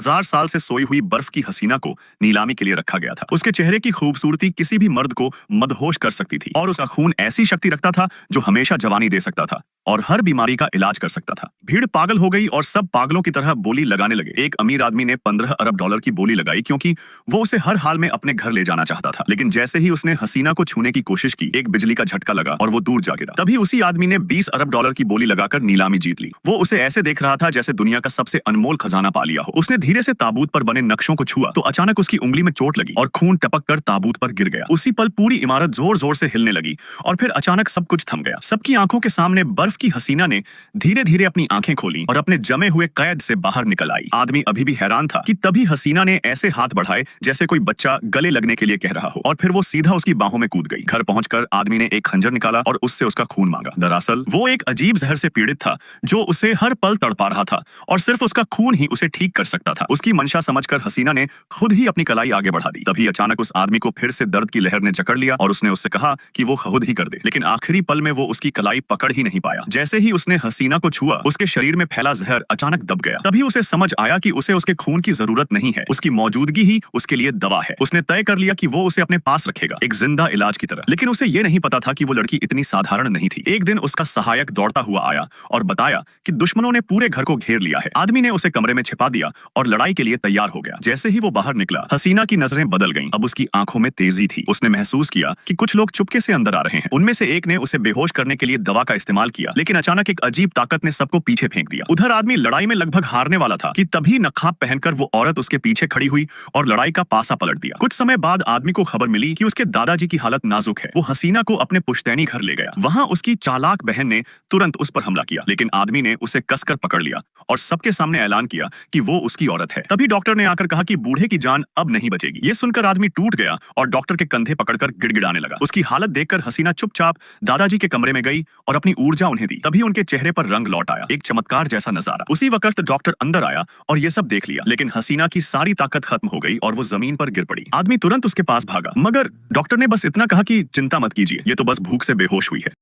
हजार साल से सोई हुई बर्फ की हसीना को नीलामी के लिए रखा गया था। उसके चेहरे की खूबसूरती किसी भी मर्द को मदहोश कर सकती थी और उसका खून ऐसी शक्ति रखता था जो हमेशा जवानी दे सकता था और हर बीमारी का इलाज कर सकता था। भीड़ पागल हो गई और सब पागलों की तरह बोली लगाने लगे। एक अमीर आदमी ने 15 अरब डॉलर की बोली लगाई क्योंकि वो उसे हर हाल में अपने घर ले जाना चाहता था। लेकिन जैसे ही उसने हसीना को छूने की कोशिश की, एक बिजली का झटका लगा और वो दूर जा गिरा। तभी उसी आदमी ने 20 अरब डॉलर की बोली लगाकर नीलामी जीत ली। वो उसे ऐसे देख रहा था जैसे दुनिया का सबसे अनमोल खजाना पा लिया हो। उसने धीरे से ताबूत पर बने नक्शों को छुआ तो अचानक उसकी उंगली में चोट लगी और खून टपक कर ताबूत पर गिर गया। उसी पल पूरी इमारत जोर जोर से हिलने लगी और फिर अचानक सब कुछ थम गया। सबकी आंखों के सामने बर्फ की हसीना ने धीरे धीरे अपनी आंखें खोली और अपने जमे हुए कैद से बाहर निकल आई। आदमी अभी भी हैरान था कि तभी हसीना ने ऐसे हाथ बढ़ाए जैसे कोई बच्चा गले लगने के लिए कह रहा हो और फिर वो सीधा उसकी बाहों में कूद गई। घर पहुंचकर आदमी ने एक खंजर निकाला और उससे उसका खून मांगा। दरअसल वो एक अजीब जहर से पीड़ित था जो उसे हर पल तड़पा रहा था और सिर्फ उसका खून ही उसे ठीक कर सकता था। उसकी मंशा समझकर हसीना ने खुद ही अपनी कलाई आगे बढ़ा दी। तभी अचानक उस आदमी को फिर से दर्द की लहर ने जकड़ लिया और उसने उससे कहा कि वो खुद ही कर दे। लेकिन आखिरी पल में वो उसकी कलाई पकड़ ही नहीं पाया। जैसे ही उसने हसीना को छुआ, उसके शरीर में फैला जहर अचानक दब गया। तभी उसे समझ आया कि उसे उसके खून की जरूरत नहीं है, उसकी मौजूदगी ही उसके लिए दवा है। उसने तय कर लिया कि वो उसे अपने पास रखेगा, एक जिंदा इलाज की तरह। लेकिन उसे ये नहीं पता था कि वो लड़की इतनी साधारण नहीं थी। एक दिन उसका सहायक दौड़ता हुआ आया और बताया कि दुश्मनों ने पूरे घर को घेर लिया है। आदमी ने उसे कमरे में छिपा दिया और लड़ाई के लिए तैयार हो गया। जैसे ही वो बाहर निकला, हसीना की नजरें बदल गईं। अब उसकी आंखों में तेजी थी। उसने महसूस किया कि कुछ लोग चुपके से अंदर आ रहे हैं। उनमें से एक ने उसे बेहोश करने के लिए दवा का इस्तेमाल किया, लेकिन अचानक एक अजीब ताकत ने सबको पीछे फेंक दिया। उधर आदमी लड़ाई में लगभग हारने वाला था कि तभी नकाब पहनकर वो औरत उसके पीछे खड़ी हुई और लड़ाई का पासा पलट दिया। कुछ समय बाद आदमी को खबर मिली कि उसके दादाजी की हालत नाजुक है। वो हसीना को अपने पुश्तैनी घर ले गया। वहां उसकी चालाक बहन ने तुरंत उस पर हमला किया, लेकिन आदमी ने उसे कसकर पकड़ लिया और सबके सामने ऐलान किया कि वो उसकी औरत है। तभी डॉक्टर ने आकर कहा कि बूढ़े की जान अब नहीं बचेगी। ये सुनकर आदमी टूट गया और डॉक्टर के कंधे पकड़कर गिड़गिड़ाने लगा। उसकी हालत देखकर हसीना चुपचाप दादाजी के कमरे में गई और अपनी ऊर्जा उन्हें दी। तभी उनके चेहरे पर रंग लौट आया, एक चमत्कार जैसा नजारा। उसी वक्त डॉक्टर अंदर आया और ये सब देख लिया, लेकिन हसीना की सारी ताकत खत्म हो गई और वो जमीन पर गिर पड़ी। आदमी तुरंत उसके पास भागा, मगर डॉक्टर ने बस इतना कहा कि चिंता मत कीजिए, ये तो बस भूख से बेहोश हुई है।